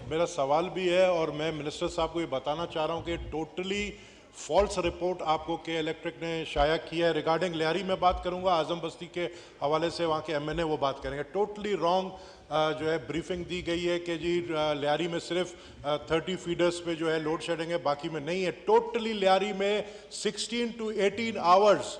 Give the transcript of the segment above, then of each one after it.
मेरा सवाल भी है और मैं मिनिस्टर साहब को ये बताना चाह रहा हूँ कि टोटली फॉल्स रिपोर्ट आपको के इलेक्ट्रिक ने शाया किया है रिगार्डिंग लियारी में बात करूंगा, आजम बस्ती के हवाले से वहाँ के एमएनए वो बात करेंगे। टोटली रॉन्ग जो है ब्रीफिंग दी गई है कि जी लियारी में सिर्फ 30 फीडर्स पे जो है लोड शेडिंग है, बाकी में नहीं है। टोटली लियारी में 16 to 18 आवर्स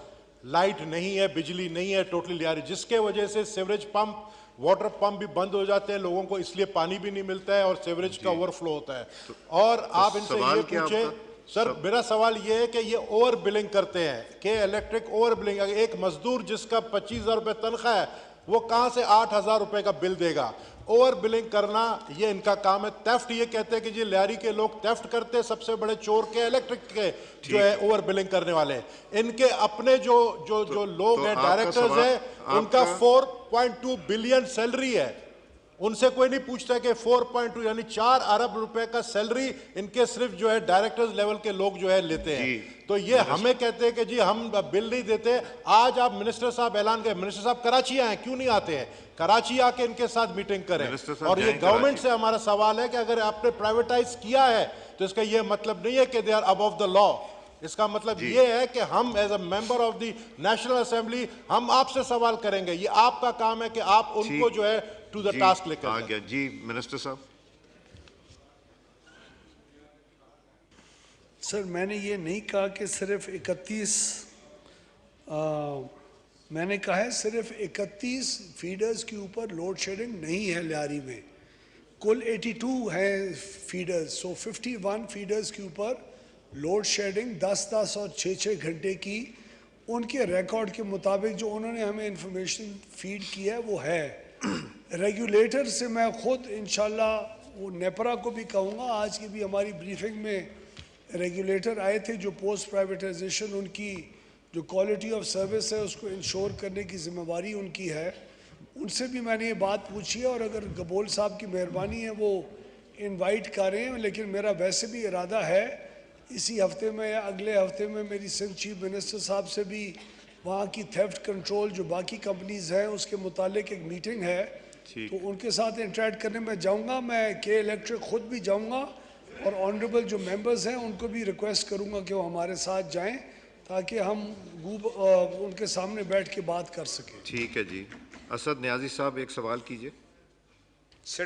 लाइट नहीं है, बिजली नहीं है टोटली लियारी, जिसके वजह से सीवरेज पंप, वाटर पंप भी बंद हो जाते हैं लोगों को, इसलिए पानी भी नहीं मिलता है और सीवरेज का ओवरफ्लो होता है। और आप इनसे ये पूछे सर, मेरा सवाल ये है कि ये ओवर बिलिंग करते हैं कि इलेक्ट्रिक ओवर बिलिंग, एक मजदूर जिसका 25,000 रुपये तनख्वाह है वो कहाँ से 8,000 रुपये का बिल देगा? ओवर बिलिंग करना ये इनका काम है। थेफ्ट ये कहते हैं कि जी लियारी के लोग थेफ्ट करते हैं, सबसे बड़े चोर के इलेक्ट्रिक के जो है ओवर बिलिंग करने वाले। इनके अपने जो जो जो लोग हैं, डायरेक्टर्स हैं, उनका 4.2 बिलियन सैलरी है, उनसे कोई नहीं पूछता कि 4.2 यानी 4 अरब रुपए का सैलरी इनके सिर्फ जो है डायरेक्टर्स लेवल के लोग जो है लेते हैं। तो ये हमें कहते हैं कि जी हम बिल नहीं देते। आज आप मिनिस्टर साहब ऐलान करें, मिनिस्टर साहब कराची आए, क्यों नहीं आते हैं? कराची आके इनके साथ मीटिंग करें। और ये गवर्नमेंट से हमारा सवाल है कि अगर आपने प्राइवेटाइज किया है तो इसका ये मतलब नहीं है कि they are above the law. इसका मतलब ये है कि हम as a member of the national assembly हम आपसे सवाल करेंगे। ये आपका काम है कि आप उनको जो है टू द टास्क लेकर आ गया। जी मिनिस्टर साहब। सर, मैंने ये नहीं कहा कि सिर्फ 31 मैंने कहा है सिर्फ 31 फीडर्स के ऊपर लोड शेडिंग नहीं है लियारी में, कुल 82 है फीडर्स। सो 51 फीडर्स के ऊपर लोड शेडिंग 10-10 और 6-6 घंटे की उनके रिकॉर्ड के मुताबिक जो उन्होंने हमें इंफॉर्मेशन फीड किया है वो है। रेगुलेटर से मैं खुद इंशाल्लाह वो नेपरा को भी कहूँगा, आज की भी हमारी ब्रीफिंग में रेगुलेटर आए थे, जो पोस्ट प्राइवेटाइजेशन उनकी जो क्वालिटी ऑफ सर्विस है उसको इंश्योर करने की जिम्मेवारी उनकी है, उनसे भी मैंने ये बात पूछी है। और अगर गबोल साहब की मेहरबानी है वो इनवाइट कर रहे हैं, लेकिन मेरा वैसे भी इरादा है इसी हफ्ते में या अगले हफ्ते में मेरी सिंध चीफ मिनिस्टर साहब से भी वहाँ की थेफ्ट कंट्रोल जो बाकी कंपनीज़ हैं उसके मुतालिक एक मीटिंग है, तो उनके साथ इंटरेक्ट करने में जाऊँगा। मैं के इलेक्ट्रिक ख़ुद भी जाऊँगा और ऑनरेबल जो मेंबर्स हैं उनको भी रिक्वेस्ट करूँगा कि वो हमारे साथ जाएं ताकि हम उनके सामने बैठ के बात कर सकें। ठीक है जी। असद न्याजी साहब एक सवाल कीजिए।